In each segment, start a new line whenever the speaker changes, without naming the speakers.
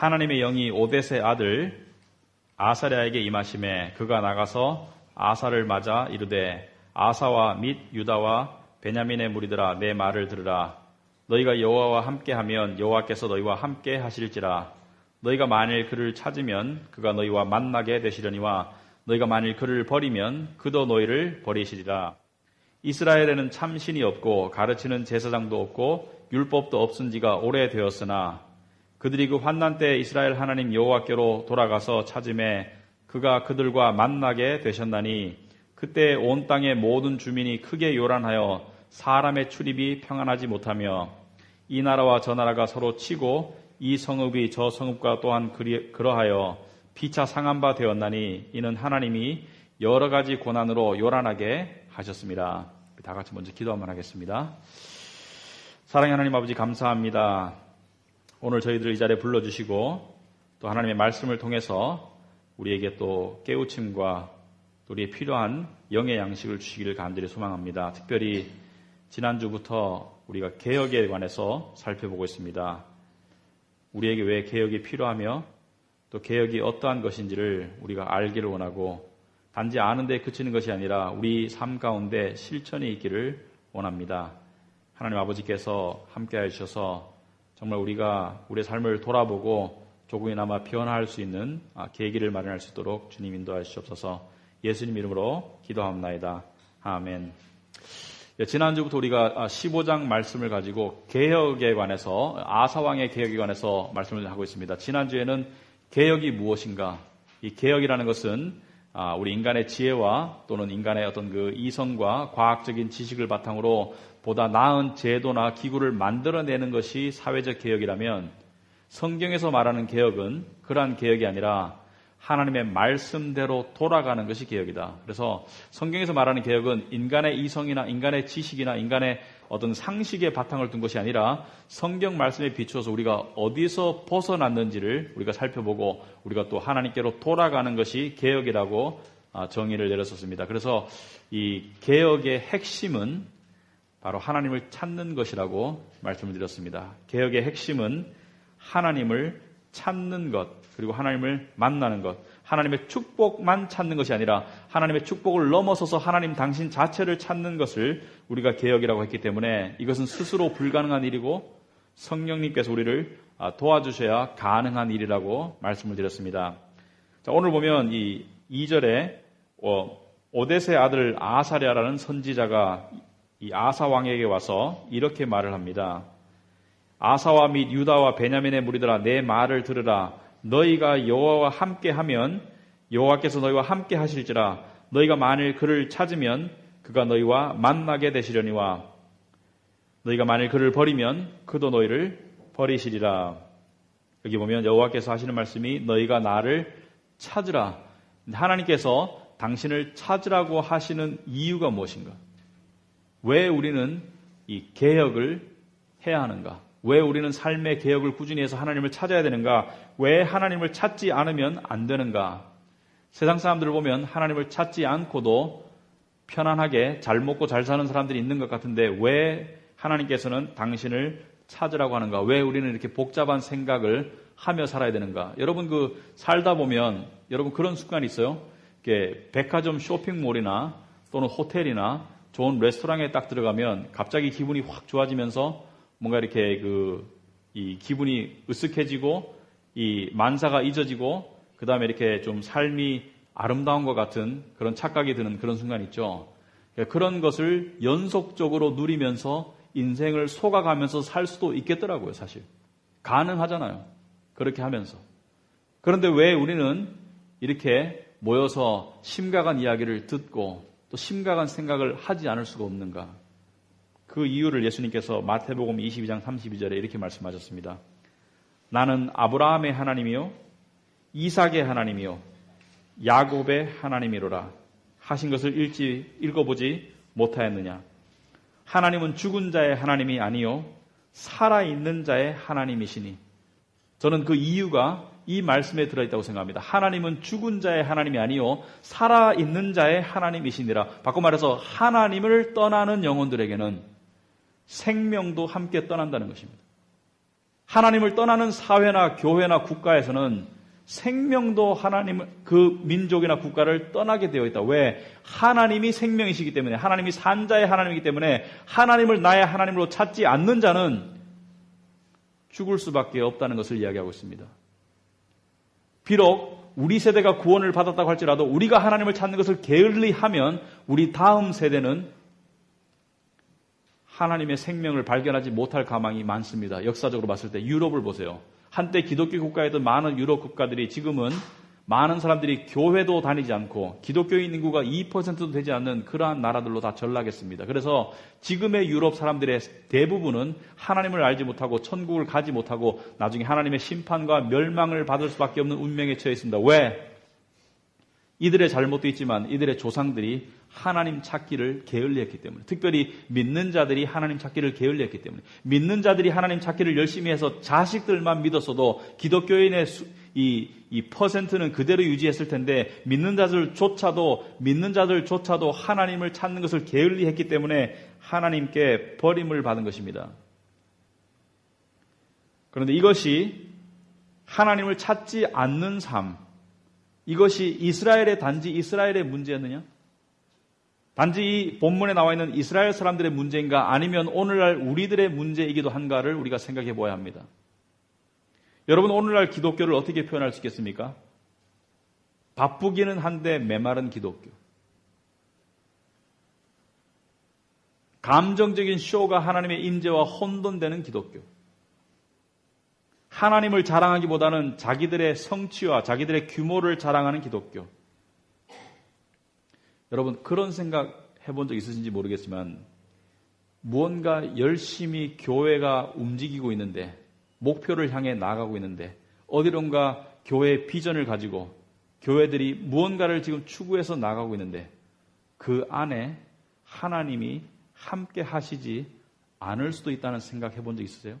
하나님의 영이 오벳의 아들 아사랴에게 임하심에 그가 나가서 아사를 맞아 이르되 아사와 및 유다와 베냐민의 무리들아 내 말을 들으라. 너희가 여호와와 함께하면 여호와께서 너희와 함께 하실지라. 너희가 만일 그를 찾으면 그가 너희와 만나게 되시려니와 너희가 만일 그를 버리면 그도 너희를 버리시리라. 이스라엘에는 참신이 없고 가르치는 제사장도 없고 율법도 없은 지가 오래되었으나 그들이 그 환난 때 이스라엘 하나님 여호와께로 돌아가서 찾음에 그가 그들과 만나게 되셨나니 그때 온 땅의 모든 주민이 크게 요란하여 사람의 출입이 평안하지 못하며 이 나라와 저 나라가 서로 치고 이 성읍이 저 성읍과 또한 그러하여 피차 상한 바 되었나니 이는 하나님이 여러 가지 고난으로 요란하게 하셨습니다. 다 같이 먼저 기도 한번 하겠습니다. 사랑의 하나님 아버지 감사합니다. 오늘 저희들을 이 자리에 불러주시고 또 하나님의 말씀을 통해서 우리에게 또 깨우침과 또 우리의 필요한 영의 양식을 주시기를 간절히 소망합니다. 특별히 지난주부터 우리가 개혁에 관해서 살펴보고 있습니다. 우리에게 왜 개혁이 필요하며 또 개혁이 어떠한 것인지를 우리가 알기를 원하고 단지 아는 데 그치는 것이 아니라 우리 삶 가운데 실천이 있기를 원합니다. 하나님 아버지께서 함께해 주셔서 정말 우리가 우리의 삶을 돌아보고 조금이나마 변화할 수 있는 계기를 마련할 수 있도록 주님 인도하여 주시옵소서. 예수님 이름으로 기도합나이다. 아멘. 지난주부터 우리가 15장 말씀을 가지고 개혁에 관해서 아사왕의 개혁에 관해서 말씀을 하고 있습니다. 지난주에는 개혁이 무엇인가? 이 개혁이라는 것은 우리 인간의 지혜와 또는 인간의 어떤 그 이성과 과학적인 지식을 바탕으로 보다 나은 제도나 기구를 만들어내는 것이 사회적 개혁이라면 성경에서 말하는 개혁은 그러한 개혁이 아니라 하나님의 말씀대로 돌아가는 것이 개혁이다. 그래서 성경에서 말하는 개혁은 인간의 이성이나 인간의 지식이나 인간의 어떤 상식의 바탕을 둔 것이 아니라 성경 말씀에 비추어서 우리가 어디서 벗어났는지를 우리가 살펴보고 우리가 또 하나님께로 돌아가는 것이 개혁이라고 정의를 내렸었습니다. 그래서 이 개혁의 핵심은 바로 하나님을 찾는 것이라고 말씀을 드렸습니다. 개혁의 핵심은 하나님을 찾는 것, 그리고 하나님을 만나는 것, 하나님의 축복만 찾는 것이 아니라 하나님의 축복을 넘어서서 하나님 당신 자체를 찾는 것을 우리가 개혁이라고 했기 때문에 이것은 스스로 불가능한 일이고 성령님께서 우리를 도와주셔야 가능한 일이라고 말씀을 드렸습니다. 자, 오늘 보면 이 2절에 오벳의 아들 아사랴라는 선지자가 이 아사 왕에게 와서 이렇게 말을 합니다. 아사와 및 유다와 베냐민의 무리들아 내 말을 들으라. 너희가 여호와와 함께하면 여호와께서 너희와 함께 하실지라. 너희가 만일 그를 찾으면 그가 너희와 만나게 되시려니와 너희가 만일 그를 버리면 그도 너희를 버리시리라. 여기 보면 여호와께서 하시는 말씀이 너희가 나를 찾으라. 하나님께서 당신을 찾으라고 하시는 이유가 무엇인가? 왜 우리는 이 개혁을 해야 하는가? 왜 우리는 삶의 개혁을 꾸준히 해서 하나님을 찾아야 되는가? 왜 하나님을 찾지 않으면 안 되는가? 세상 사람들을 보면 하나님을 찾지 않고도 편안하게 잘 먹고 잘 사는 사람들이 있는 것 같은데 왜 하나님께서는 당신을 찾으라고 하는가? 왜 우리는 이렇게 복잡한 생각을 하며 살아야 되는가? 여러분 살다 보면 여러분 그런 습관이 있어요? 이렇게 백화점 쇼핑몰이나 또는 호텔이나 좋은 레스토랑에 딱 들어가면 갑자기 기분이 확 좋아지면서 뭔가 이렇게 이 기분이 으쓱해지고 이 만사가 잊어지고 그 다음에 이렇게 좀 삶이 아름다운 것 같은 그런 착각이 드는 그런 순간 있죠. 그런 것을 연속적으로 누리면서 인생을 속아가면서 살 수도 있겠더라고요, 사실. 가능하잖아요. 그렇게 하면서. 그런데 왜 우리는 이렇게 모여서 심각한 이야기를 듣고 또 심각한 생각을 하지 않을 수가 없는가? 그 이유를 예수님께서 마태복음 22장 32절에 이렇게 말씀하셨습니다. 나는 아브라함의 하나님이요 이삭의 하나님이요 야곱의 하나님이로라 하신 것을 읽어보지 못하였느냐. 하나님은 죽은 자의 하나님이 아니요 살아있는 자의 하나님이시니. 저는 그 이유가 이 말씀에 들어있다고 생각합니다. 하나님은 죽은 자의 하나님이 아니요 살아있는 자의 하나님이시니라. 바꿔 말해서 하나님을 떠나는 영혼들에게는 생명도 함께 떠난다는 것입니다. 하나님을 떠나는 사회나 교회나 국가에서는 생명도 하나님, 그 민족이나 국가를 떠나게 되어 있다. 왜? 하나님이 생명이시기 때문에, 하나님이 산자의 하나님이기 때문에 하나님을 나의 하나님으로 찾지 않는 자는 죽을 수밖에 없다는 것을 이야기하고 있습니다. 비록 우리 세대가 구원을 받았다고 할지라도 우리가 하나님을 찾는 것을 게을리하면 우리 다음 세대는 하나님의 생명을 발견하지 못할 가망이 많습니다. 역사적으로 봤을 때 유럽을 보세요. 한때 기독교 국가였던 많은 유럽 국가들이 지금은 많은 사람들이 교회도 다니지 않고 기독교인 인구가 2%도 되지 않는 그러한 나라들로 다 전락했습니다. 그래서 지금의 유럽 사람들의 대부분은 하나님을 알지 못하고 천국을 가지 못하고 나중에 하나님의 심판과 멸망을 받을 수밖에 없는 운명에 처해 있습니다. 왜? 이들의 잘못도 있지만 이들의 조상들이 하나님 찾기를 게을리했기 때문에, 특별히 믿는 자들이 하나님 찾기를 게을리했기 때문에, 믿는 자들이 하나님 찾기를 열심히 해서 자식들만 믿었어도 기독교인의 이 퍼센트는 그대로 유지했을 텐데 믿는 자들조차도 하나님을 찾는 것을 게을리했기 때문에 하나님께 버림을 받은 것입니다. 그런데 이것이 하나님을 찾지 않는 삶, 이것이 단지 이스라엘의 문제였느냐? 단지 이 본문에 나와 있는 이스라엘 사람들의 문제인가? 아니면 오늘날 우리들의 문제이기도 한가를 우리가 생각해 보아야 합니다. 여러분, 오늘날 기독교를 어떻게 표현할 수 있겠습니까? 바쁘기는 한데 메마른 기독교. 감정적인 쇼가 하나님의 임재와 혼돈되는 기독교. 하나님을 자랑하기보다는 자기들의 성취와 자기들의 규모를 자랑하는 기독교. 여러분, 그런 생각 해본 적 있으신지 모르겠지만 무언가 열심히 교회가 움직이고 있는데, 목표를 향해 나아가고 있는데, 어디론가 교회의 비전을 가지고 교회들이 무언가를 지금 추구해서 나아가고 있는데 그 안에 하나님이 함께 하시지 않을 수도 있다는 생각 해본 적 있으세요?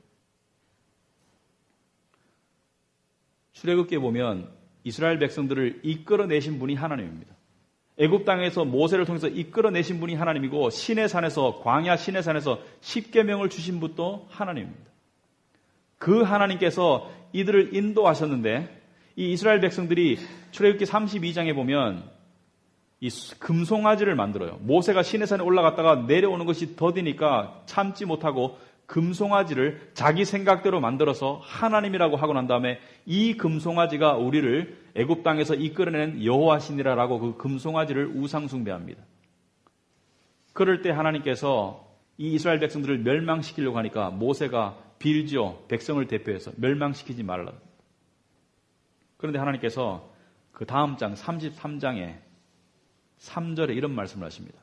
출애굽기에 보면 이스라엘 백성들을 이끌어내신 분이 하나님입니다. 애굽 땅에서 모세를 통해서 이끌어내신 분이 하나님이고, 광야 시내산에서 십계명을 주신 분도 하나님입니다. 그 하나님께서 이들을 인도하셨는데, 이 이스라엘 백성들이 출애굽기 32장에 보면 이 금송아지를 만들어요. 모세가 시내산에 올라갔다가 내려오는 것이 더디니까 참지 못하고 금송아지를 자기 생각대로 만들어서 하나님이라고 하고 난 다음에 이 금송아지가 우리를 애굽 땅에서 이끌어낸 여호와시니라라고 그 금송아지를 우상 숭배합니다. 그럴 때 하나님께서 이 이스라엘 백성들을 멸망시키려고 하니까 모세가 빌지어 백성을 대표해서 멸망시키지 말라. 그런데 하나님께서 그 다음 장 33장에 3절에 이런 말씀을 하십니다.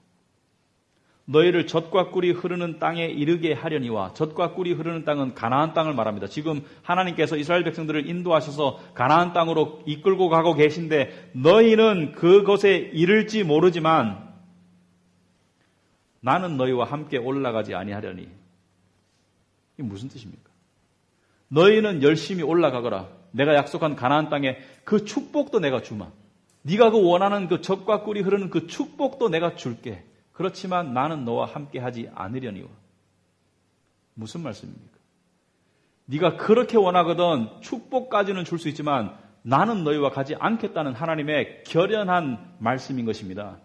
너희를 젖과 꿀이 흐르는 땅에 이르게 하려니와, 젖과 꿀이 흐르는 땅은 가나안 땅을 말합니다. 지금 하나님께서 이스라엘 백성들을 인도하셔서 가나안 땅으로 이끌고 가고 계신데 너희는 그곳에 이를지 모르지만 나는 너희와 함께 올라가지 아니하려니. 이게 무슨 뜻입니까? 너희는 열심히 올라가거라. 내가 약속한 가나안 땅에 그 축복도 내가 주마. 네가 그 원하는 그 젖과 꿀이 흐르는 그 축복도 내가 줄게. 그렇지만 나는 너와 함께 하지 않으려니와. 무슨 말씀입니까? 네가 그렇게 원하거든 축복까지는 줄 수 있지만 나는 너희와 가지 않겠다는 하나님의 결연한 말씀인 것입니다.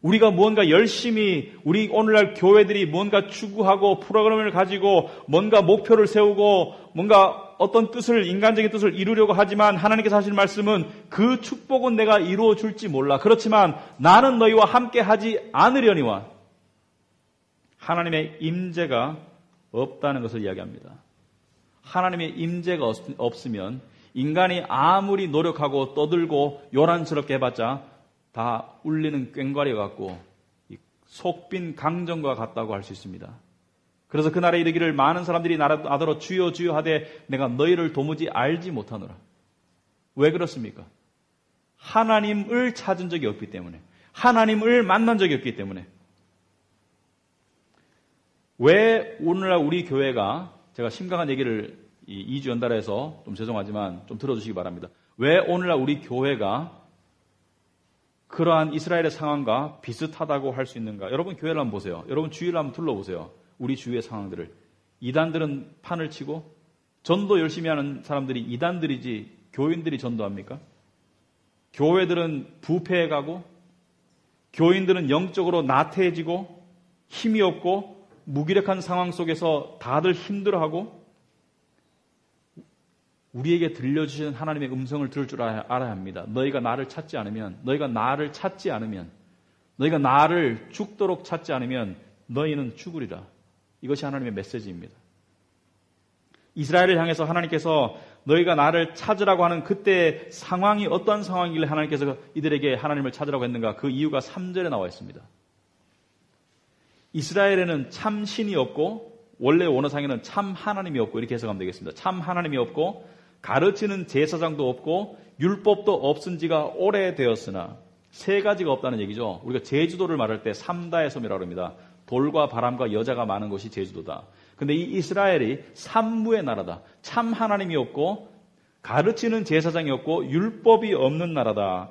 우리가 무언가 열심히, 우리 오늘날 교회들이 뭔가 추구하고 프로그램을 가지고 뭔가 목표를 세우고 뭔가 어떤 뜻을, 인간적인 뜻을 이루려고 하지만 하나님께서 하시는 말씀은 그 축복은 내가 이루어 줄지 몰라. 그렇지만 나는 너희와 함께 하지 않으려니와. 하나님의 임재가 없다는 것을 이야기합니다. 하나님의 임재가 없으면 인간이 아무리 노력하고 떠들고 요란스럽게 해봤자 다 울리는 꽹과리 같고 속빈 강정과 같다고 할 수 있습니다. 그래서 그날에 이르기를 많은 사람들이 나더러 주여 주여 하되 내가 너희를 도무지 알지 못하노라. 왜 그렇습니까? 하나님을 찾은 적이 없기 때문에, 하나님을 만난 적이 없기 때문에. 왜 오늘날 우리 교회가, 제가 심각한 얘기를 2주 연달아서 좀 죄송하지만 좀 들어주시기 바랍니다. 왜 오늘날 우리 교회가 그러한 이스라엘의 상황과 비슷하다고 할 수 있는가? 여러분 교회를 한번 보세요. 여러분 주위를 한번 둘러보세요. 우리 주위의 상황들을. 이단들은 판을 치고 전도 열심히 하는 사람들이 이단들이지 교인들이 전도합니까? 교회들은 부패해가고 교인들은 영적으로 나태해지고 힘이 없고 무기력한 상황 속에서 다들 힘들어하고 우리에게 들려주시는 하나님의 음성을 들을 줄 알아야 합니다. 너희가 나를 찾지 않으면, 너희가 나를 죽도록 찾지 않으면 너희는 죽으리라. 이것이 하나님의 메시지입니다. 이스라엘을 향해서 하나님께서 너희가 나를 찾으라고 하는 그때 상황이 어떤 상황이길래 하나님께서 이들에게 하나님을 찾으라고 했는가? 그 이유가 3절에 나와 있습니다. 이스라엘에는 참 신이 없고 원래 원어상에는 참 하나님이 없고 이렇게 해석하면 되겠습니다. 참 하나님이 없고 가르치는 제사장도 없고 율법도 없은 지가 오래되었으나 세 가지가 없다는 얘기죠. 우리가 제주도를 말할 때 삼다의 섬이라고 합니다. 돌과 바람과 여자가 많은 곳이 제주도다. 근데 이 이스라엘이 산무의 나라다. 참 하나님이 없고 가르치는 제사장이 없고 율법이 없는 나라다.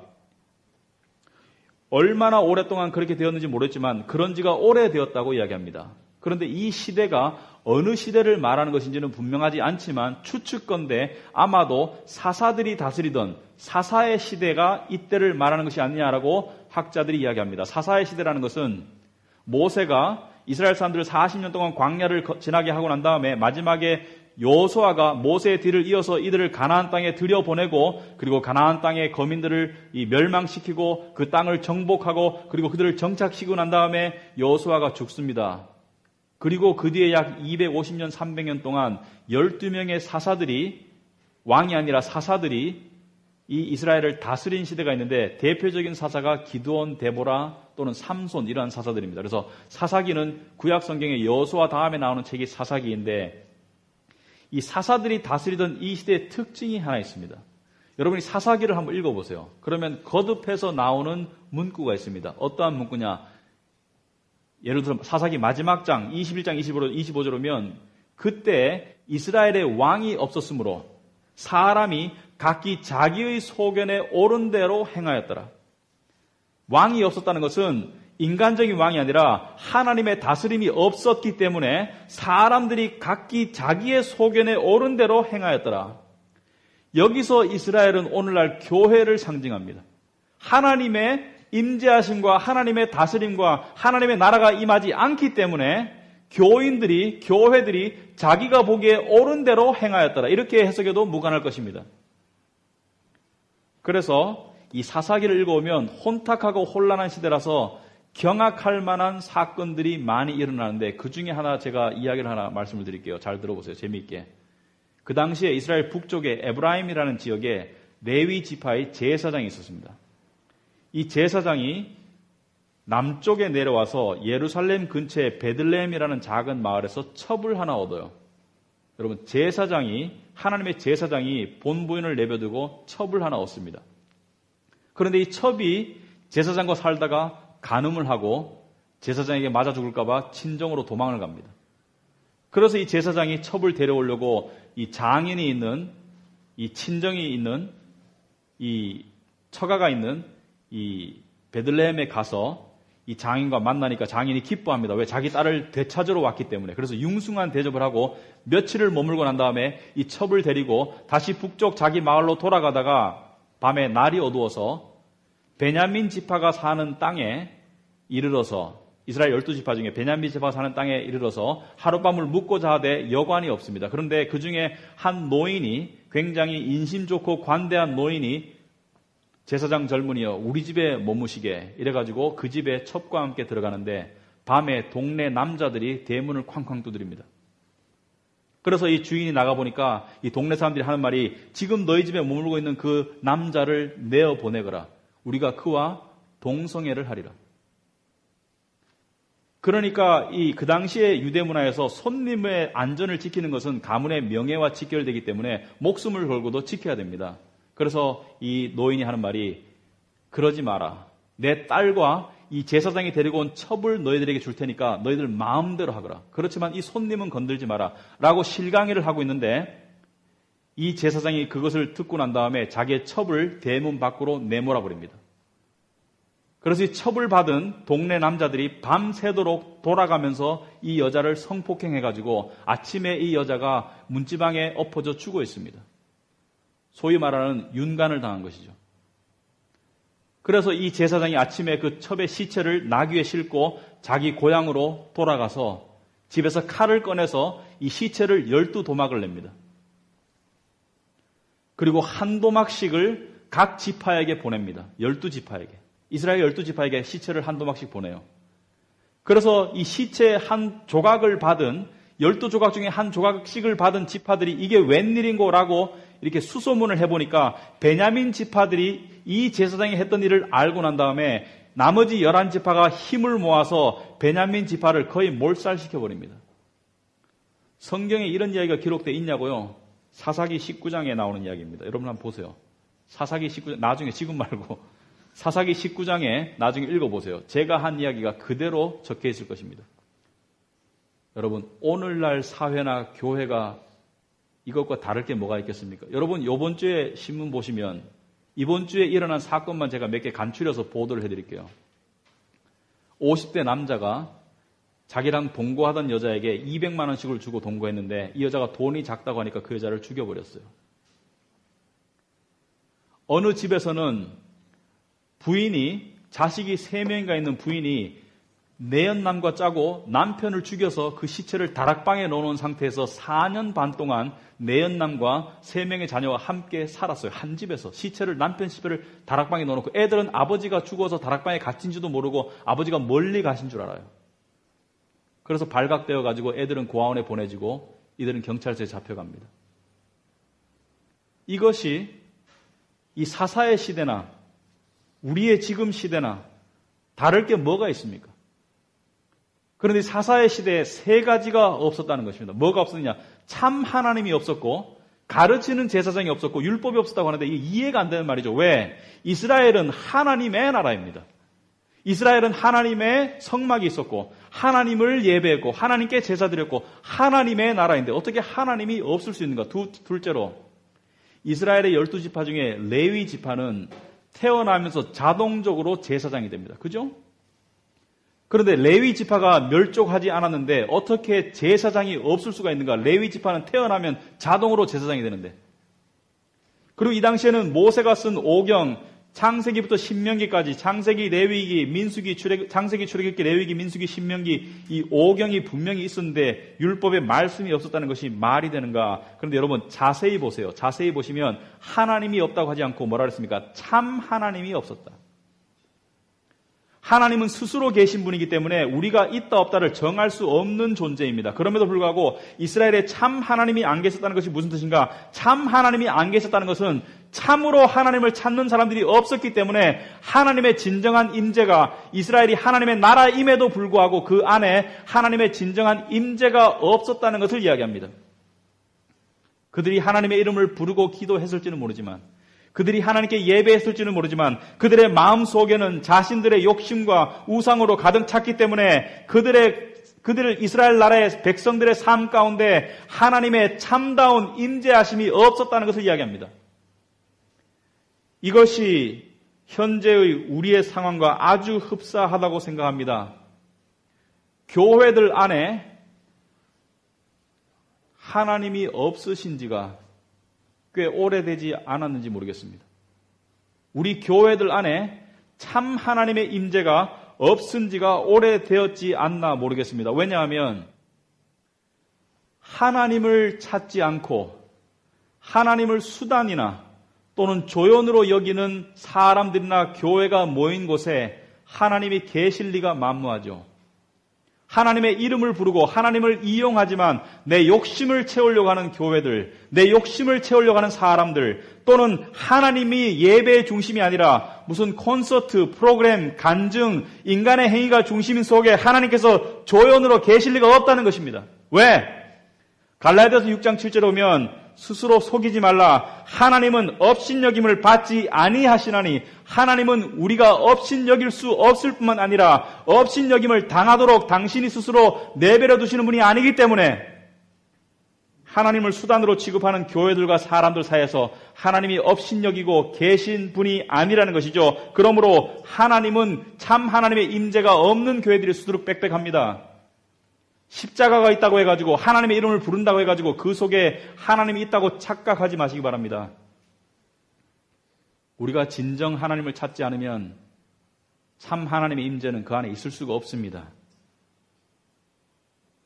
얼마나 오랫동안 그렇게 되었는지 모르겠지만 그런 지가 오래되었다고 이야기합니다. 그런데 이 시대가 어느 시대를 말하는 것인지는 분명하지 않지만 추측건대 아마도 사사들이 다스리던 사사의 시대가 이때를 말하는 것이 아니냐라고 학자들이 이야기합니다. 사사의 시대라는 것은 모세가 이스라엘 사람들을 40년 동안 광야를 지나게 하고 난 다음에 마지막에 여호수아가 모세의 뒤를 이어서 이들을 가나안 땅에 들여보내고 그리고 가나안 땅의 거민들을 멸망시키고 그 땅을 정복하고 그리고 그들을 정착시키고 난 다음에 여호수아가 죽습니다. 그리고 그 뒤에 약 250년, 300년 동안 12명의 사사들이 왕이 아니라 사사들이 이 이스라엘을 다스린 시대가 있는데 대표적인 사사가 기드온, 데보라 또는 삼손 이러한 사사들입니다. 그래서 사사기는 구약 성경의 여호수아 다음에 나오는 책이 사사기인데 이 사사들이 다스리던 이 시대의 특징이 하나 있습니다. 여러분이 사사기를 한번 읽어보세요. 그러면 거듭해서 나오는 문구가 있습니다. 어떠한 문구냐? 예를 들어 사사기 마지막 장 21장 25절이면 그때 이스라엘의 왕이 없었으므로 사람이 각기 자기의 소견에 옳은 대로 행하였더라. 왕이 없었다는 것은 인간적인 왕이 아니라 하나님의 다스림이 없었기 때문에 사람들이 각기 자기의 소견에 옳은 대로 행하였더라. 여기서 이스라엘은 오늘날 교회를 상징합니다. 하나님의 임재하심과 하나님의 다스림과 하나님의 나라가 임하지 않기 때문에 교회들이 자기가 보기에 옳은 대로 행하였더라. 이렇게 해석해도 무관할 것입니다. 그래서 이 사사기를 읽어오면 혼탁하고 혼란한 시대라서 경악할 만한 사건들이 많이 일어나는데 그 중에 하나 제가 이야기를 하나 말씀을 드릴게요. 잘 들어보세요. 재미있게. 그 당시에 이스라엘 북쪽에 에브라임이라는 지역에 레위 지파의 제사장이 있었습니다. 이 제사장이 남쪽에 내려와서 예루살렘 근처의 베들레헴이라는 작은 마을에서 첩을 하나 얻어요. 여러분, 하나님의 제사장이 본부인을 내버두고 첩을 하나 얻습니다. 그런데 이 첩이 제사장과 살다가 간음을 하고 제사장에게 맞아 죽을까봐 친정으로 도망을 갑니다. 그래서 이 제사장이 첩을 데려오려고 이 장인이 있는, 이 친정이 있는, 이 처가가 있는 이 베들레헴에 가서 이 장인과 만나니까 장인이 기뻐합니다. 왜? 자기 딸을 되찾으러 왔기 때문에. 그래서 융숭한 대접을 하고 며칠을 머물고 난 다음에 이 첩을 데리고 다시 북쪽 자기 마을로 돌아가다가 밤에 날이 어두워서 베냐민 지파가 사는 땅에 이르러서 이스라엘 12지파 중에 베냐민 지파가 사는 땅에 이르러서 하룻밤을 묵고자 하되 여관이 없습니다. 그런데 그 중에 한 노인이 굉장히 인심 좋고 관대한 노인이 제사장 젊은이여 우리 집에 머무시게 이래가지고 그 집에 첩과 함께 들어가는데 밤에 동네 남자들이 대문을 쾅쾅 두드립니다. 그래서 이 주인이 나가보니까 이 동네 사람들이 하는 말이 지금 너희 집에 머물고 있는 그 남자를 내어보내거라. 우리가 그와 동성애를 하리라. 그러니까 그 당시에 유대 문화에서 손님의 안전을 지키는 것은 가문의 명예와 직결되기 때문에 목숨을 걸고도 지켜야 됩니다. 그래서 이 노인이 하는 말이 그러지 마라. 내 딸과 이 제사장이 데리고 온 첩을 너희들에게 줄 테니까 너희들 마음대로 하거라. 그렇지만 이 손님은 건들지 마라. 라고 실강의를 하고 있는데 이 제사장이 그것을 듣고 난 다음에 자기의 첩을 대문 밖으로 내몰아 버립니다. 그래서 이 처벌받은 동네 남자들이 밤새도록 돌아가면서 이 여자를 성폭행해가지고 아침에 이 여자가 문지방에 엎어져 죽어 있습니다. 소위 말하는 윤간을 당한 것이죠. 그래서 이 제사장이 아침에 그 첩의 시체를 나귀에 싣고 자기 고향으로 돌아가서 집에서 칼을 꺼내서 이 시체를 12도막을 냅니다. 그리고 한 도막씩을 각 지파에게 보냅니다. 12지파에게. 이스라엘 12지파에게 시체를 한 도막씩 보내요. 그래서 이 시체 한 조각을 받은 12조각 중에 한 조각씩을 받은 지파들이 이게 웬일인고라고 이렇게 수소문을 해보니까 베냐민 지파들이 이 제사장이 했던 일을 알고 난 다음에 나머지 11지파가 힘을 모아서 베냐민 지파를 거의 몰살시켜버립니다. 성경에 이런 이야기가 기록되어 있냐고요? 사사기 19장에 나오는 이야기입니다. 여러분 한번 보세요. 사사기 19장, 나중에 지금 말고 사사기 19장에 나중에 읽어보세요. 제가 한 이야기가 그대로 적혀 있을 것입니다. 여러분, 오늘날 사회나 교회가 이것과 다를 게 뭐가 있겠습니까? 여러분, 이번 주에 신문 보시면 이번 주에 일어난 사건만 제가 몇 개 간추려서 보도를 해드릴게요. 50대 남자가 자기랑 동거하던 여자에게 200만 원씩을 주고 동거했는데 이 여자가 돈이 작다고 하니까 그 여자를 죽여버렸어요. 어느 집에서는 부인이, 자식이 3명인가 있는 부인이 내연남과 짜고 남편을 죽여서 그 시체를 다락방에 넣어놓은 상태에서 4년 반 동안 내연남과 3명의 자녀와 함께 살았어요. 한 집에서. 시체를, 남편 시체를 다락방에 넣어놓고 애들은 아버지가 죽어서 다락방에 갇힌지도 모르고 아버지가 멀리 가신 줄 알아요. 그래서 발각되어 가지고 애들은 고아원에 보내지고 이들은 경찰서에 잡혀갑니다. 이것이 이 사사의 시대나 우리의 지금 시대나 다를 게 뭐가 있습니까? 그런데 사사의 시대에 3가지가 없었다는 것입니다. 뭐가 없었느냐? 참 하나님이 없었고 가르치는 제사장이 없었고 율법이 없었다고 하는데 이게 이해가 안 되는 말이죠. 왜? 이스라엘은 하나님의 나라입니다. 이스라엘은 하나님의 성막이 있었고 하나님을 예배했고 하나님께 제사 드렸고 하나님의 나라인데 어떻게 하나님이 없을 수 있는가? 둘째로 이스라엘의 12지파 중에 레위 지파는 태어나면서 자동적으로 제사장이 됩니다. 그죠? 그런데 레위 지파가 멸족하지 않았는데 어떻게 제사장이 없을 수가 있는가? 레위 지파는 태어나면 자동으로 제사장이 되는데. 그리고 이 당시에는 모세가 쓴 오경, 창세기부터 신명기까지, 창세기, 레위기, 민수기, 창세기, 출애굽기, 레위기, 민수기, 신명기, 이 오경이 분명히 있었는데 율법에 말씀이 없었다는 것이 말이 되는가? 그런데 여러분 자세히 보세요. 자세히 보시면 하나님이 없다고 하지 않고 뭐라 그랬습니까? 참 하나님이 없었다. 하나님은 스스로 계신 분이기 때문에 우리가 있다 없다를 정할 수 없는 존재입니다. 그럼에도 불구하고 이스라엘에 참 하나님이 안 계셨다는 것이 무슨 뜻인가? 참 하나님이 안 계셨다는 것은 참으로 하나님을 찾는 사람들이 없었기 때문에 하나님의 진정한 임재가 이스라엘이 하나님의 나라임에도 불구하고 그 안에 하나님의 진정한 임재가 없었다는 것을 이야기합니다. 그들이 하나님의 이름을 부르고 기도했을지는 모르지만 그들이 하나님께 예배했을지는 모르지만 그들의 마음속에는 자신들의 욕심과 우상으로 가득 찼기 때문에 그들을 이스라엘 나라의 백성들의 삶 가운데 하나님의 참다운 임재하심이 없었다는 것을 이야기합니다. 이것이 현재의 우리의 상황과 아주 흡사하다고 생각합니다. 교회들 안에 하나님이 없으신 지가 꽤 오래되지 않았는지 모르겠습니다. 우리 교회들 안에 참 하나님의 임재가 없은 지가 오래되었지 않나 모르겠습니다. 왜냐하면 하나님을 찾지 않고 하나님을 수단이나 또는 조연으로 여기는 사람들이나 교회가 모인 곳에 하나님이 계실 리가 만무하죠. 하나님의 이름을 부르고 하나님을 이용하지만 내 욕심을 채우려고 하는 교회들, 내 욕심을 채우려고 하는 사람들, 또는 하나님이 예배의 중심이 아니라 무슨 콘서트, 프로그램, 간증, 인간의 행위가 중심인 속에 하나님께서 조연으로 계실 리가 없다는 것입니다. 왜? 갈라디아서 6장 7절에 보면 스스로 속이지 말라. 하나님은 업신여김을 받지 아니하시나니 하나님은 우리가 업신여길 수 없을 뿐만 아니라 업신여김을 당하도록 당신이 스스로 내버려 두시는 분이 아니기 때문에 하나님을 수단으로 취급하는 교회들과 사람들 사이에서 하나님이 업신여기고 계신 분이 아니라는 것이죠. 그러므로 하나님은 참 하나님의 임재가 없는 교회들이 수두룩빽빽합니다. 십자가가 있다고 해가지고 하나님의 이름을 부른다고 해가지고 그 속에 하나님이 있다고 착각하지 마시기 바랍니다. 우리가 진정 하나님을 찾지 않으면 참 하나님의 임재는 그 안에 있을 수가 없습니다.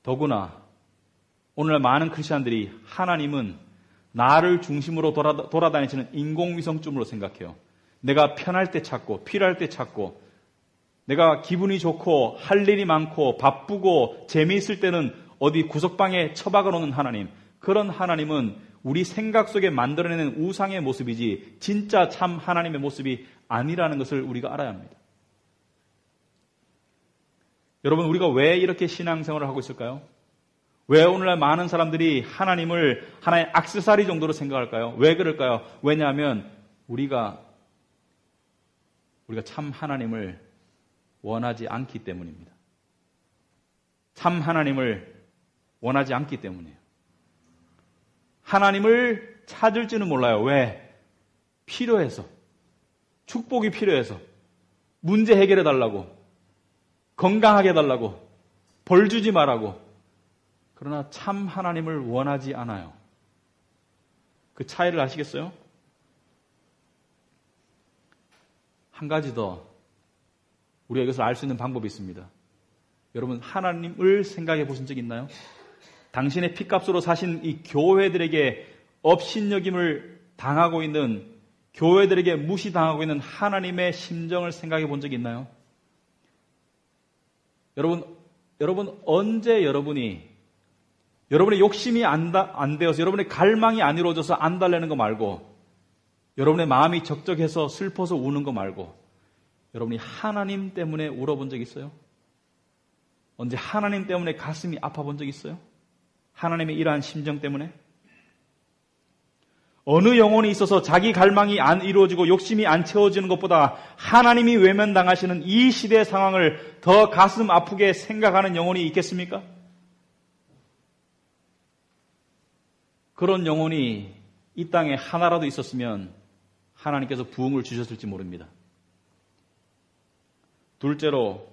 더구나 오늘날 많은 크리스천들이 하나님은 나를 중심으로 돌아다니시는 인공위성쯤으로 생각해요. 내가 편할 때 찾고 필요할 때 찾고 내가 기분이 좋고 할 일이 많고 바쁘고 재미있을 때는 어디 구석방에 처박아 놓는 하나님, 그런 하나님은 우리 생각 속에 만들어내는 우상의 모습이지 진짜 참 하나님의 모습이 아니라는 것을 우리가 알아야 합니다. 여러분, 우리가 왜 이렇게 신앙생활을 하고 있을까요? 왜 오늘날 많은 사람들이 하나님을 하나의 액세서리 정도로 생각할까요? 왜 그럴까요? 왜냐하면 우리가 참 하나님을 원하지 않기 때문입니다. 참 하나님을 원하지 않기 때문이에요. 하나님을 찾을지는 몰라요. 왜? 필요해서. 축복이 필요해서. 문제 해결해 달라고. 건강하게 해달라고. 벌 주지 말라고. 그러나 참 하나님을 원하지 않아요. 그 차이를 아시겠어요? 한 가지 더 우리가 이것을 알 수 있는 방법이 있습니다. 여러분, 하나님을 생각해 보신 적 있나요? 당신의 핏값으로 사신 이 교회들에게 업신여김을 당하고 있는, 교회들에게 무시당하고 있는 하나님의 심정을 생각해 본 적이 있나요? 여러분 언제 여러분의 욕심이 안 되어서 여러분의 갈망이 안 이루어져서 안 달래는 거 말고, 여러분의 마음이 적적해서 슬퍼서 우는 거 말고, 여러분이 하나님 때문에 울어본 적 있어요? 언제 하나님 때문에 가슴이 아파본 적 있어요? 하나님의 이러한 심정 때문에? 어느 영혼이 있어서 자기 갈망이 안 이루어지고 욕심이 안 채워지는 것보다 하나님이 외면당하시는 이 시대의 상황을 더 가슴 아프게 생각하는 영혼이 있겠습니까? 그런 영혼이 이 땅에 하나라도 있었으면 하나님께서 부흥을 주셨을지 모릅니다. 둘째로,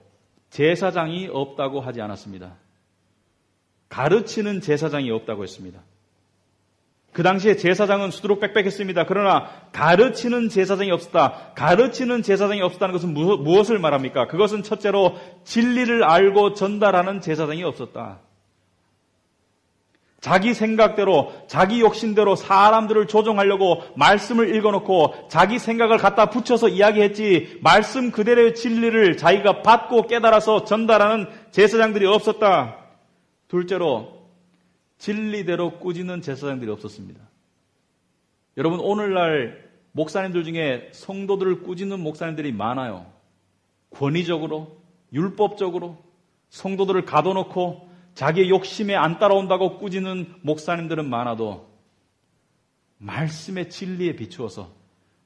제사장이 없다고 하지 않았습니다. 가르치는 제사장이 없다고 했습니다. 그 당시에 제사장은 수두룩빽빽했습니다. 그러나 가르치는 제사장이 없었다. 가르치는 제사장이 없었다는 것은 무엇을 말합니까? 그것은 첫째로 진리를 알고 전달하는 제사장이 없었다. 자기 생각대로, 자기 욕심대로 사람들을 조종하려고 말씀을 읽어놓고 자기 생각을 갖다 붙여서 이야기했지, 말씀 그대로의 진리를 자기가 받고 깨달아서 전달하는 제사장들이 없었다. 둘째로, 진리대로 꾸짖는 제사장들이 없었습니다. 여러분, 오늘날 목사님들 중에 성도들을 꾸짖는 목사님들이 많아요. 권위적으로, 율법적으로 성도들을 가둬놓고 자기의 욕심에 안 따라온다고 꾸짖는 목사님들은 많아도 말씀의 진리에 비추어서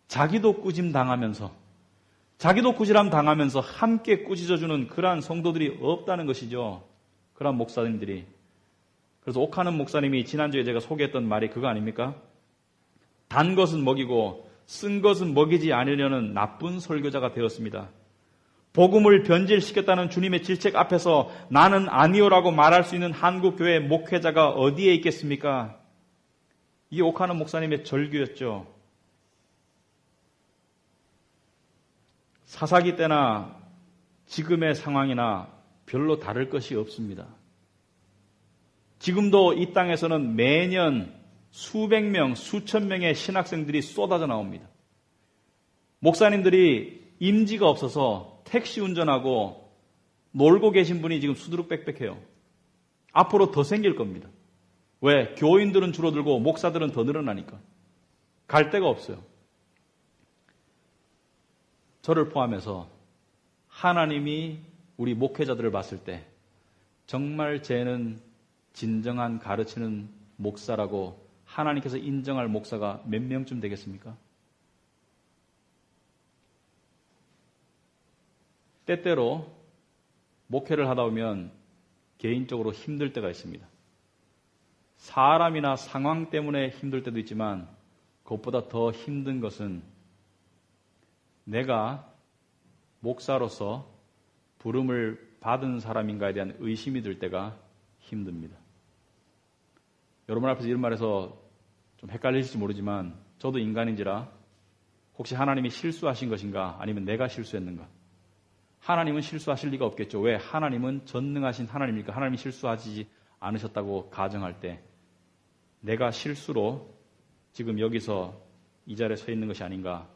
자기도 꾸짐 당하면서, 자기도 꾸지람 당하면서 함께 꾸짖어주는 그러한 성도들이 없다는 것이죠. 그러한 목사님들이. 그래서 옥하는 목사님이 지난주에 제가 소개했던 말이 그거 아닙니까? 단 것은 먹이고 쓴 것은 먹이지 않으려는 나쁜 설교자가 되었습니다. 복음을 변질시켰다는 주님의 질책 앞에서 나는 아니오라고 말할 수 있는 한국교회 목회자가 어디에 있겠습니까? 이게 옥하는 목사님의 절규였죠. 사사기 때나 지금의 상황이나 별로 다를 것이 없습니다. 지금도 이 땅에서는 매년 수백 명, 수천 명의 신학생들이 쏟아져 나옵니다. 목사님들이 임지가 없어서 택시 운전하고 놀고 계신 분이 지금 수두룩빽빽해요. 앞으로 더 생길 겁니다. 왜? 교인들은 줄어들고 목사들은 더 늘어나니까. 갈 데가 없어요. 저를 포함해서 하나님이 우리 목회자들을 봤을 때 정말 쟤는 진정한 가르치는 목사라고 하나님께서 인정할 목사가 몇 명쯤 되겠습니까? 때때로 목회를 하다 보면 개인적으로 힘들 때가 있습니다. 사람이나 상황 때문에 힘들 때도 있지만 그것보다 더 힘든 것은 내가 목사로서 부름을 받은 사람인가에 대한 의심이 들 때가 힘듭니다. 여러분 앞에서 이런 말해서 좀 헷갈리실지 모르지만 저도 인간인지라 혹시 하나님이 실수하신 것인가 아니면 내가 실수했는가? 하나님은 실수하실 리가 없겠죠. 왜? 하나님은 전능하신 하나님이니까 하나님이 실수하지 않으셨다고 가정할 때 내가 실수로 지금 여기서 이 자리에 서 있는 것이 아닌가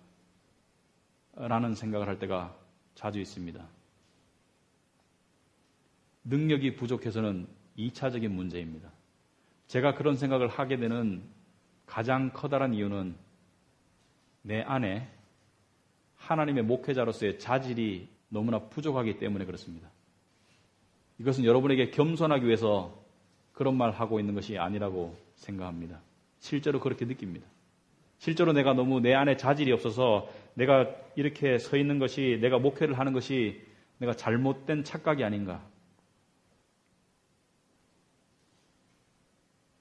라는 생각을 할 때가 자주 있습니다. 능력이 부족해서는 2차적인 문제입니다. 제가 그런 생각을 하게 되는 가장 커다란 이유는 내 안에 하나님의 목회자로서의 자질이 너무나 부족하기 때문에 그렇습니다. 이것은 여러분에게 겸손하기 위해서 그런 말 하고 있는 것이 아니라고 생각합니다. 실제로 그렇게 느낍니다. 실제로 내가 너무 내 안에 자질이 없어서 내가 이렇게 서 있는 것이, 내가 목회를 하는 것이 내가 잘못된 착각이 아닌가.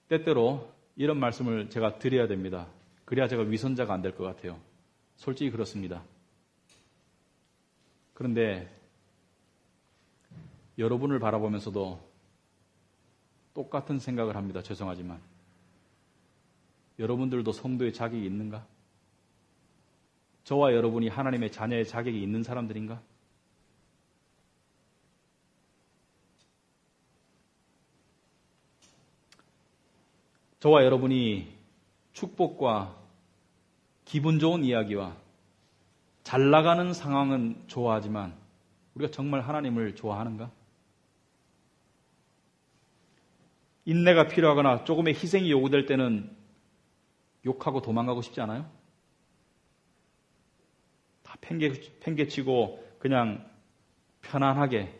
때때로 이런 말씀을 제가 드려야 됩니다. 그래야 제가 위선자가 안 될 것 같아요. 솔직히 그렇습니다. 그런데 여러분을 바라보면서도 똑같은 생각을 합니다. 죄송하지만. 여러분들도 성도의 자격이 있는가? 저와 여러분이 하나님의 자녀의 자격이 있는 사람들인가? 저와 여러분이 축복과 기분 좋은 이야기와 잘 나가는 상황은 좋아하지만 우리가 정말 하나님을 좋아하는가? 인내가 필요하거나 조금의 희생이 요구될 때는 욕하고 도망가고 싶지 않아요? 다 팽개치고 그냥 편안하게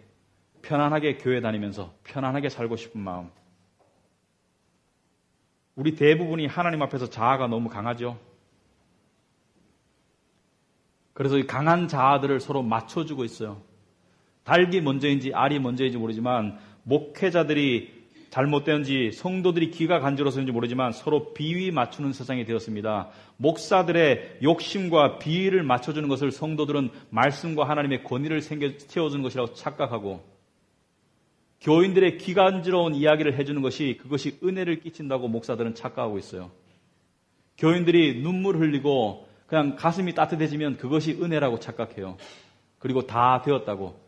교회 다니면서 편안하게 살고 싶은 마음. 우리 대부분이 하나님 앞에서 자아가 너무 강하죠. 그래서 이 강한 자아들을 서로 맞춰주고 있어요. 닭이 먼저인지 알이 먼저인지 모르지만 목회자들이 잘못되는지 성도들이 귀가 간지러서인지 모르지만 서로 비위 맞추는 세상이 되었습니다. 목사들의 욕심과 비위를 맞춰주는 것을 성도들은 말씀과 하나님의 권위를 채워주는 것이라고 착각하고 교인들의 귀 간지러운 이야기를 해주는 것이 그것이 은혜를 끼친다고 목사들은 착각하고 있어요. 교인들이 눈물 흘리고 그냥 가슴이 따뜻해지면 그것이 은혜라고 착각해요. 그리고 다 되었다고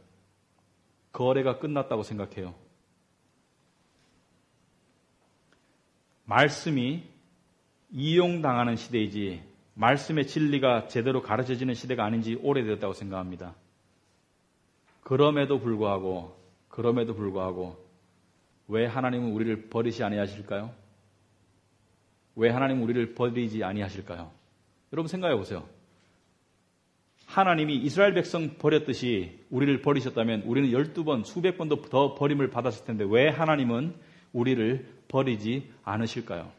거래가 끝났다고 생각해요. 말씀이 이용당하는 시대이지 말씀의 진리가 제대로 가르쳐지는 시대가 아닌지 오래되었다고 생각합니다. 그럼에도 불구하고 왜 하나님은 우리를 버리지 아니하실까요? 왜 하나님은 우리를 버리지 아니하실까요? 여러분 생각해 보세요. 하나님이 이스라엘 백성 버렸듯이 우리를 버리셨다면 우리는 12번, 수백 번도 더 버림을 받았을 텐데 왜 하나님은 우리를 버리지 않으실까요?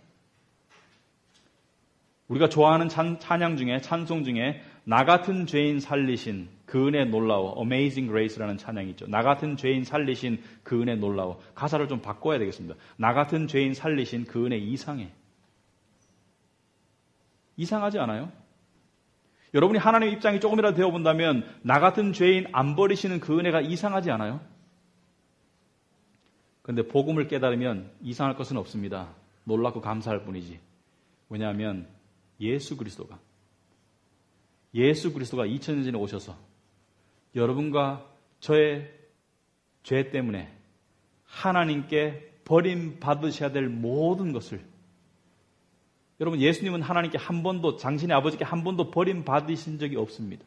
우리가 좋아하는 찬양 중에, 찬송 중에 나 같은 죄인 살리신 그 은혜 놀라워, Amazing Grace라는 찬양이 있죠. 나 같은 죄인 살리신 그 은혜 놀라워. 가사를 좀 바꿔야 되겠습니다. 나 같은 죄인 살리신 그 은혜 이상해. 이상하지 않아요? 여러분이 하나님의 입장이 조금이라도 되어본다면 나 같은 죄인 안 버리시는 그 은혜가 이상하지 않아요? 그런데 복음을 깨달으면 이상할 것은 없습니다. 놀랍고 감사할 뿐이지. 왜냐하면 예수 그리스도가 2000년 전에 오셔서 여러분과 저의 죄 때문에 하나님께 버림받으셔야 될 모든 것을, 여러분 예수님은 하나님께 한 번도, 당신의 아버지께 한 번도 버림받으신 적이 없습니다.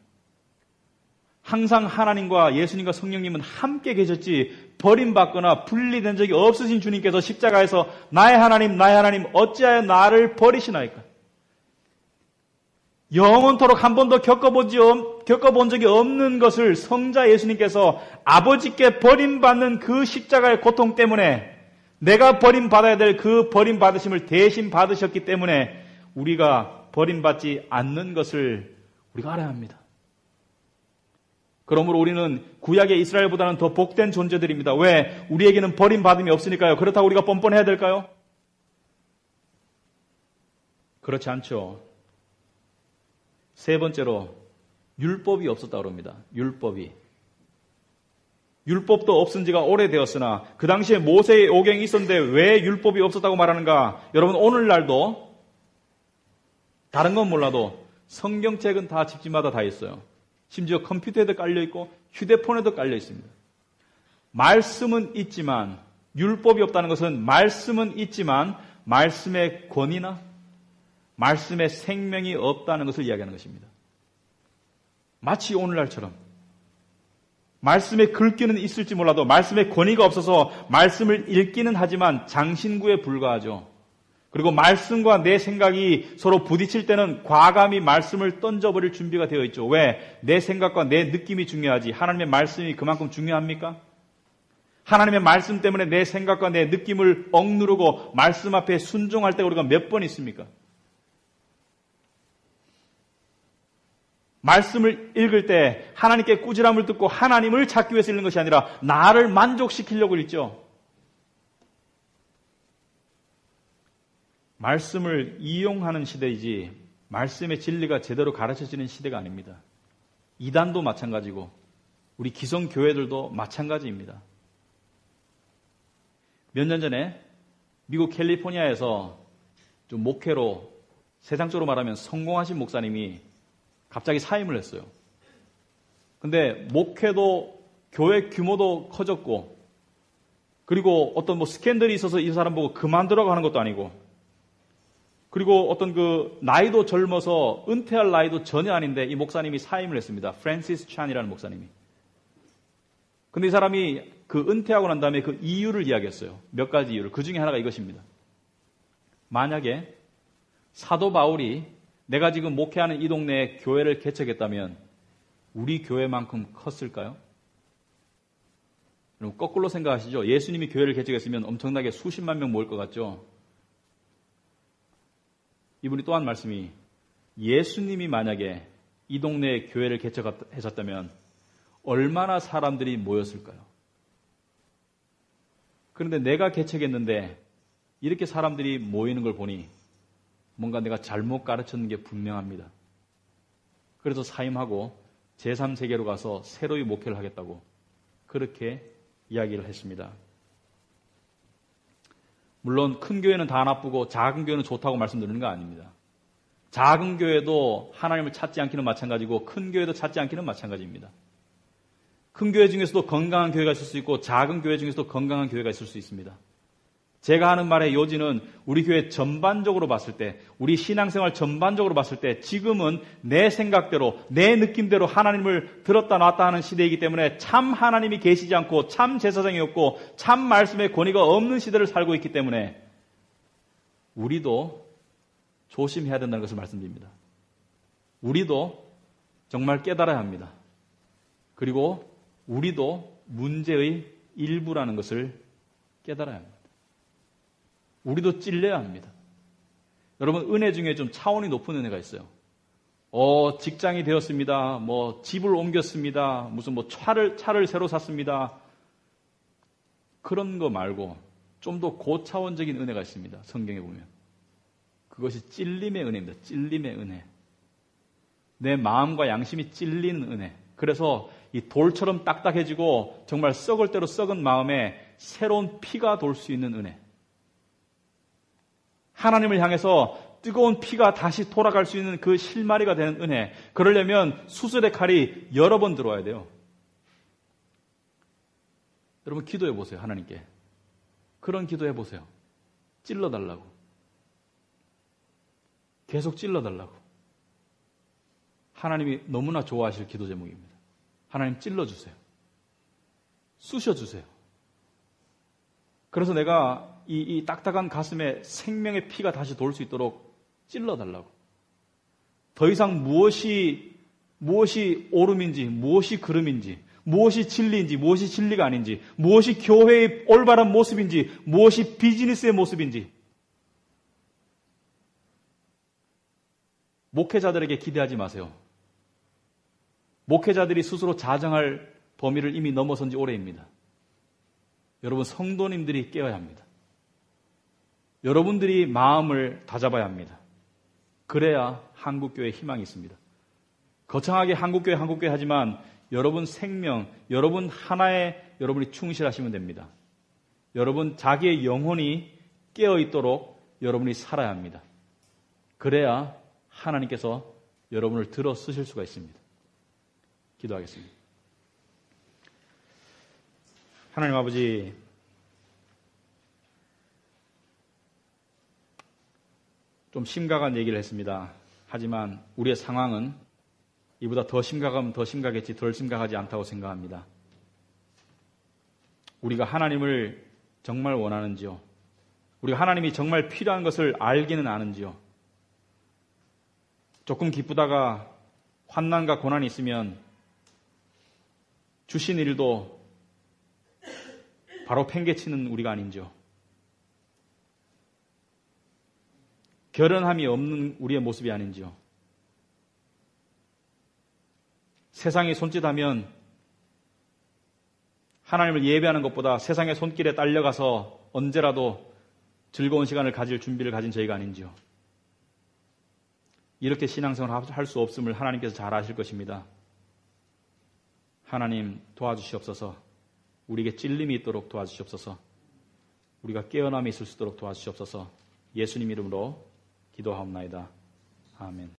항상 하나님과 예수님과 성령님은 함께 계셨지 버림받거나 분리된 적이 없으신 주님께서 십자가에서 나의 하나님 어찌하여 나를 버리시나이까? 영원토록 한 번도 겪어본 적이 없는 것을 성자 예수님께서 아버지께 버림받는 그 십자가의 고통 때문에 내가 버림받아야 될 그 버림받으심을 대신 받으셨기 때문에 우리가 버림받지 않는 것을 우리가 알아야 합니다. 그러므로 우리는 구약의 이스라엘보다는 더 복된 존재들입니다. 왜? 우리에게는 버림받음이 없으니까요. 그렇다고 우리가 뻔뻔해야 될까요? 그렇지 않죠. 세 번째로 율법이 없었다고 합니다. 율법이. 율법도 없은 지가 오래되었으나 그 당시에 모세의 오경이 있었는데 왜 율법이 없었다고 말하는가? 여러분 오늘날도 다른 건 몰라도 성경책은 다 집집마다 다 있어요. 심지어 컴퓨터에도 깔려있고 휴대폰에도 깔려있습니다. 말씀은 있지만 율법이 없다는 것은 말씀은 있지만 말씀의 권위나 말씀의 생명이 없다는 것을 이야기하는 것입니다. 마치 오늘날처럼 말씀의 글귀는 있을지 몰라도 말씀의 권위가 없어서 말씀을 읽기는 하지만 장신구에 불과하죠. 그리고 말씀과 내 생각이 서로 부딪힐 때는 과감히 말씀을 던져버릴 준비가 되어 있죠. 왜? 내 생각과 내 느낌이 중요하지 하나님의 말씀이 그만큼 중요합니까? 하나님의 말씀 때문에 내 생각과 내 느낌을 억누르고 말씀 앞에 순종할 때가 우리가 몇 번 있습니까? 말씀을 읽을 때 하나님께 꾸지람을 듣고 하나님을 찾기 위해서 읽는 것이 아니라 나를 만족시키려고 읽죠. 말씀을 이용하는 시대이지 말씀의 진리가 제대로 가르쳐지는 시대가 아닙니다. 이단도 마찬가지고 우리 기성교회들도 마찬가지입니다. 몇 년 전에 미국 캘리포니아에서 좀 목회로 세상적으로 말하면 성공하신 목사님이 갑자기 사임을 했어요. 근데 목회도 교회 규모도 커졌고 그리고 어떤 스캔들이 있어서 이 사람 보고 그만두라고 하는 것도 아니고 그리고 어떤 나이도 젊어서 은퇴할 나이도 전혀 아닌데 이 목사님이 사임을 했습니다. 프랜시스 찬이라는 목사님이. 근데 이 사람이 은퇴하고 난 다음에 그 이유를 이야기했어요. 몇 가지 이유를. 그 중에 하나가 이것입니다. 만약에 사도 바울이 내가 지금 목회하는 이 동네에 교회를 개척했다면 우리 교회만큼 컸을까요? 여러분 거꾸로 생각하시죠. 예수님이 교회를 개척했으면 엄청나게 수십만 명 모일 것 같죠. 이분이 또 한 말씀이 예수님이 만약에 이 동네에 교회를 개척하셨다면 얼마나 사람들이 모였을까요? 그런데 내가 개척했는데 이렇게 사람들이 모이는 걸 보니 뭔가 내가 잘못 가르쳤는 게 분명합니다. 그래서 사임하고 제3세계로 가서 새로이 목회를 하겠다고 그렇게 이야기를 했습니다. 물론 큰 교회는 다 나쁘고 작은 교회는 좋다고 말씀드리는 거 아닙니다. 작은 교회도 하나님을 찾지 않기는 마찬가지고 큰 교회도 찾지 않기는 마찬가지입니다. 큰 교회 중에서도 건강한 교회가 있을 수 있고 작은 교회 중에서도 건강한 교회가 있을 수 있습니다. 제가 하는 말의 요지는 우리 교회 전반적으로 봤을 때, 우리 신앙생활 전반적으로 봤을 때 지금은 내 생각대로, 내 느낌대로 하나님을 들었다 놨다 하는 시대이기 때문에 참 하나님이 계시지 않고 참 제사장이 없고 참 말씀의 권위가 없는 시대를 살고 있기 때문에 우리도 조심해야 된다는 것을 말씀드립니다. 우리도 정말 깨달아야 합니다. 그리고 우리도 문제의 일부라는 것을 깨달아야 합니다. 우리도 찔려야 합니다. 여러분 은혜 중에 좀 차원이 높은 은혜가 있어요. 직장이 되었습니다. 집을 옮겼습니다. 무슨 차를 새로 샀습니다. 그런 거 말고 좀 더 고차원적인 은혜가 있습니다. 성경에 보면. 그것이 찔림의 은혜입니다. 찔림의 은혜. 내 마음과 양심이 찔리는 은혜. 그래서 이 돌처럼 딱딱해지고 정말 썩을 대로 썩은 마음에 새로운 피가 돌 수 있는 은혜. 하나님을 향해서 뜨거운 피가 다시 돌아갈 수 있는 그 실마리가 되는 은혜. 그러려면 수술의 칼이 여러 번 들어와야 돼요. 여러분 기도해 보세요. 하나님께. 그런 기도해 보세요. 찔러달라고. 계속 찔러달라고. 하나님이 너무나 좋아하실 기도 제목입니다. 하나님 찔러주세요. 쑤셔주세요. 그래서 내가 이 딱딱한 가슴에 생명의 피가 다시 돌 수 있도록 찔러달라고. 더 이상 무엇이 옳음인지, 무엇이 그름인지, 무엇이 진리인지, 무엇이 진리가 아닌지, 무엇이 교회의 올바른 모습인지, 무엇이 비즈니스의 모습인지 목회자들에게 기대하지 마세요. 목회자들이 스스로 자정할 범위를 이미 넘어선 지 오래입니다. 여러분 성도님들이 깨어야 합니다. 여러분들이 마음을 다잡아야 합니다. 그래야 한국교회에 희망이 있습니다. 거창하게 한국교회 하지만 여러분 생명, 여러분 하나에 여러분이 충실하시면 됩니다. 여러분 자기의 영혼이 깨어있도록 여러분이 살아야 합니다. 그래야 하나님께서 여러분을 들어 쓰실 수가 있습니다. 기도하겠습니다. 하나님 아버지, 좀 심각한 얘기를 했습니다. 하지만 우리의 상황은 이보다 더 심각하면 더 심각했지 덜 심각하지 않다고 생각합니다. 우리가 하나님을 정말 원하는지요? 우리가 하나님이 정말 필요한 것을 알기는 아는지요? 조금 기쁘다가 환난과 고난이 있으면 주신 일도 바로 팽개치는 우리가 아닌지요? 결연함이 없는 우리의 모습이 아닌지요? 세상이 손짓하면 하나님을 예배하는 것보다 세상의 손길에 딸려가서 언제라도 즐거운 시간을 가질 준비를 가진 저희가 아닌지요? 이렇게 신앙생활을 할 수 없음을 하나님께서 잘 아실 것입니다. 하나님 도와주시옵소서. 우리에게 찔림이 있도록 도와주시옵소서. 우리가 깨어남이 있을 수 있도록 도와주시옵소서. 예수님 이름으로 기도하옵나이다. 아멘.